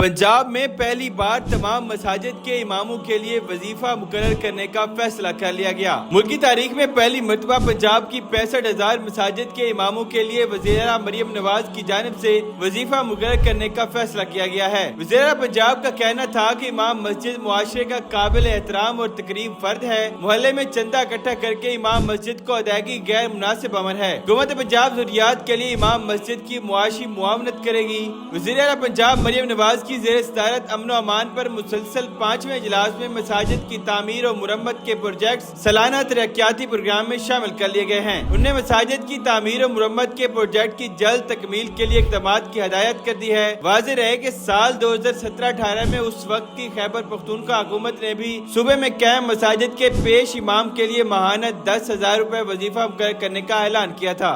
पंजाब में पहली बार तमाम मसाजिद के इमामों के लिए वजीफा मुकर्रर करने का फैसला कर लिया गया। मुल्की तारीख में पहली मरतबा पंजाब की 65,000 मसाजिद के इमामों के लिए वज़ीर-ए-आला मरियम नवाज की जानिब से वजीफा मुकर्रर करने का फैसला किया गया है। वज़ीर-ए-आला पंजाब का कहना था कि इमाम मस्जिद मुआशरे का काबिल एहतराम और तकरीम फर्द है। मोहल्ले में चंदा इकट्ठा करके इमाम मस्जिद को अदायगी गैर मुनासिब अमर है। हुकूमत पंजाब ज़रूरियात के लिए इमाम मस्जिद की मुआशी मुआवनत करेगी। वज़ीर-ए-आला पंजाब मरियम नवाज की ज़ेर सदारत अमन और अमान पर मुसलसल 5वें इजलास में मसाजिद की तामीर और मुरम्मत के प्रोजेक्ट सालाना तरक्याती प्रोग्राम में शामिल कर लिए गए हैं। उन्होंने मसाजिद की तामीर और मुरम्मत के प्रोजेक्ट की जल्द तकमील के लिए इक़दामात की हिदायत कर दी है। वाज़ेह रहे कि साल 2017-18 में उस वक्त की खैबर पख्तूनख्वा हुकूमत ने भी सूबे में कायम मसाजिद के पेश इमाम के लिए माहाना 10,000 रुपए वजीफा मुकर्रर करने का ऐलान किया था।